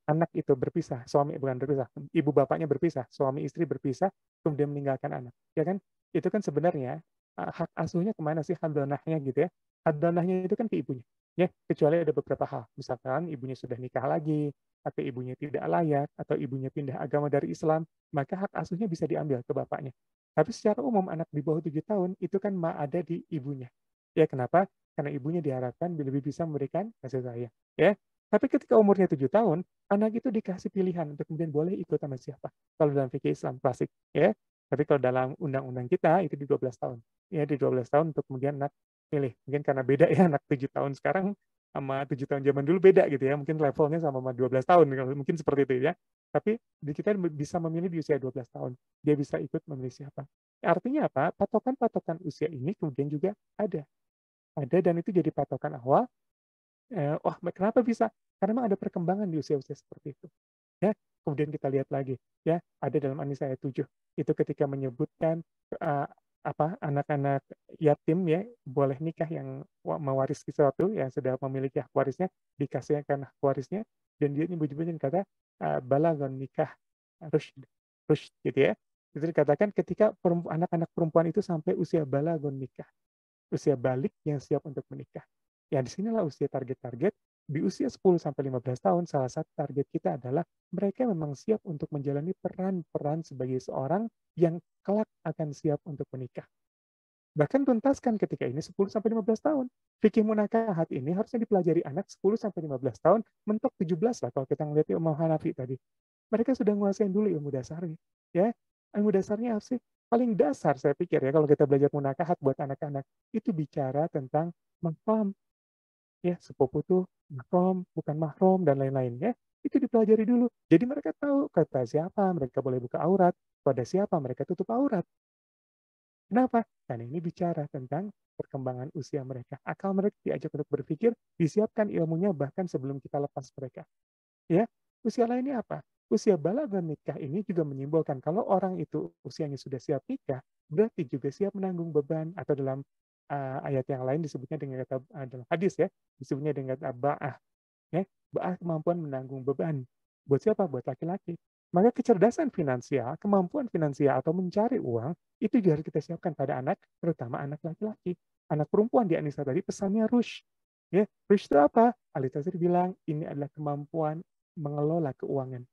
anak itu berpisah, suami bukan berpisah, ibu bapaknya berpisah, suami istri berpisah, kemudian meninggalkan anak, ya kan? Itu kan sebenarnya hak asuhnya kemana sih hadonahnya gitu ya? Hadonahnya itu kan ke ibunya, ya kecuali ada beberapa hal, misalkan ibunya sudah nikah lagi, atau ibunya tidak layak, atau ibunya pindah agama dari Islam, maka hak asuhnya bisa diambil ke bapaknya. Tapi secara umum anak di bawah 7 tahun itu kan ada di ibunya. Ya kenapa? Karena ibunya diharapkan lebih bisa memberikan kasih sayang. Ya, tapi ketika umurnya 7 tahun, anak itu dikasih pilihan untuk kemudian boleh ikut sama siapa. Kalau dalam fikih Islam klasik, ya. Tapi kalau dalam undang-undang kita itu di 12 tahun. Ya, di 12 tahun untuk kemudian anak pilih. Mungkin karena beda ya anak 7 tahun sekarang sama 7 tahun zaman dulu beda gitu ya. Mungkin levelnya sama 12 tahun, mungkin seperti itu ya. Tapi di kita bisa memilih di usia 12 tahun. Dia bisa ikut memilih siapa. Artinya apa? Patokan-patokan usia ini kemudian juga ada. Ada dan itu jadi patokan awal. Oh, kenapa bisa? Karena memang ada perkembangan di usia-usia seperti itu. Ya, kemudian kita lihat lagi, ya, ada dalam An-Nisa ayat 7. Itu ketika menyebutkan uh, anak-anak yatim ya boleh nikah yang mewarisi sesuatu yang sudah memiliki hak warisnya dikasihkan hak warisnya dan dia nyebut-nyebutin kata balagon nikah rushd rushd gitu ya. Itu dikatakan ketika anak-anak perempuan itu sampai usia balagon nikah, usia balik yang siap untuk menikah. Ya, disinilah usia target-target. Di usia 10 sampai 15 tahun, salah satu target kita adalah mereka memang siap untuk menjalani peran-peran sebagai seorang yang kelak akan siap untuk menikah. Bahkan tuntaskan ketika ini 10 sampai 15 tahun. Fikih munakahat ini harusnya dipelajari anak 10 sampai 15 tahun, mentok 17 lah kalau kita melihat Imam Hanafi tadi. Mereka sudah menguasai dulu ilmu dasarnya. Ya, ilmu dasarnya apa sih? Paling dasar saya pikir ya kalau kita belajar munakahat buat anak-anak itu bicara tentang mahram, ya sepupu tuh mahram bukan mahram dan lain-lain ya. Itu dipelajari dulu. Jadi mereka tahu kata siapa mereka boleh buka aurat, pada siapa mereka tutup aurat. Kenapa? Karena ini bicara tentang perkembangan usia mereka. Akal mereka diajak untuk berpikir, disiapkan ilmunya bahkan sebelum kita lepas mereka. Ya, usia lainnya apa? Usia balaghah nikah ini juga menyimbolkan kalau orang itu usianya sudah siap nikah, berarti juga siap menanggung beban atau dalam ayat yang lain disebutnya dengan kata dalam hadis ya, disebutnya dengan kata ba'ah, ya, ba'ah kemampuan menanggung beban. Buat siapa? Buat laki-laki. Maka kecerdasan finansial, kemampuan finansial atau mencari uang itu juga harus kita siapkan pada anak, terutama anak laki-laki. Anak perempuan di Anissa tadi pesannya rush. Ya, rushd itu apa? Ahli tafsir bilang ini adalah kemampuan mengelola keuangan.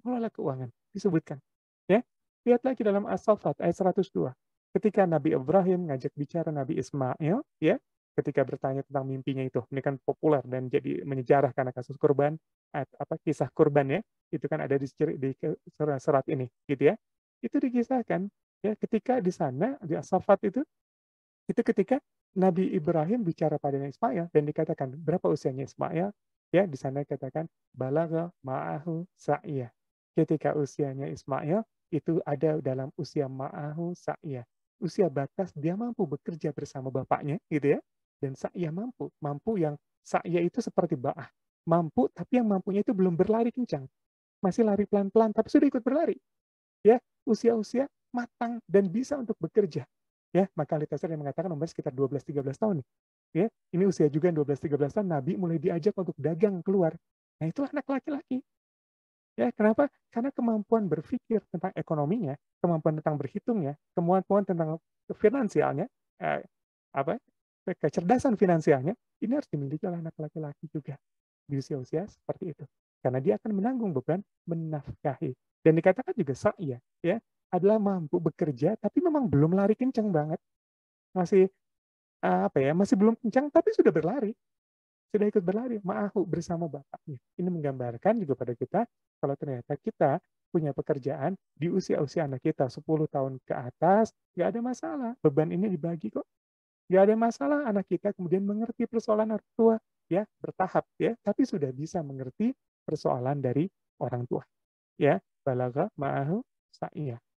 Mengelola keuangan disebutkan. Ya, lihat lagi dalam As-Saffat ayat 102. Ketika Nabi Ibrahim ngajak bicara Nabi Ismail, ya, ketika bertanya tentang mimpinya itu, ini kan populer dan jadi menyejarah karena kasus kurban, apa kisah kurban ya, itu kan ada di surat ini, gitu ya. Itu dikisahkan ya ketika di sana di As-Saffat itu ketika Nabi Ibrahim bicara pada Ismail dan dikatakan berapa usianya Ismail? Ya, di sana dikatakan balagha ma'ahu sa'iyah. Ketika usianya Ismail itu ada dalam usia ma'ahu sa'iyah. Usia batas dia mampu bekerja bersama bapaknya gitu ya. Dan sa'iyah mampu yang sa'iyah itu seperti ba'ah. Mampu tapi yang mampunya itu belum berlari kencang. Masih lari pelan-pelan tapi sudah ikut berlari ya usia-usia matang dan bisa untuk bekerja. Ya, maka ahli tafsir yang mengatakan umur sekitar 12-13 tahun nih. Ya, ini usia juga 12-13 tahun Nabi mulai diajak untuk dagang keluar. Nah, itu anak laki-laki. Ya, kenapa? Karena kemampuan berpikir tentang ekonominya, kemampuan tentang berhitungnya, kemampuan tentang finansialnya, eh, apa? Kecerdasan finansialnya ini harus dimiliki oleh anak laki-laki juga di usia-usia seperti itu. Karena dia akan menanggung beban menafkahi. Dan dikatakan juga sa'ya, ya, adalah mampu bekerja tapi memang belum lari kencang banget. Masih masih belum kencang tapi sudah berlari. Sudah ikut berlari, ma'ahu bersama bapaknya. Ini menggambarkan juga pada kita kalau ternyata kita punya pekerjaan di usia-usia anak kita 10 tahun ke atas, nggak ada masalah. Beban ini dibagi kok. Nggak ada masalah anak kita kemudian mengerti persoalan orang tua, ya bertahap ya, tapi sudah bisa mengerti persoalan dari orang tua. Ya, balagha ma'ahu sa'iyah.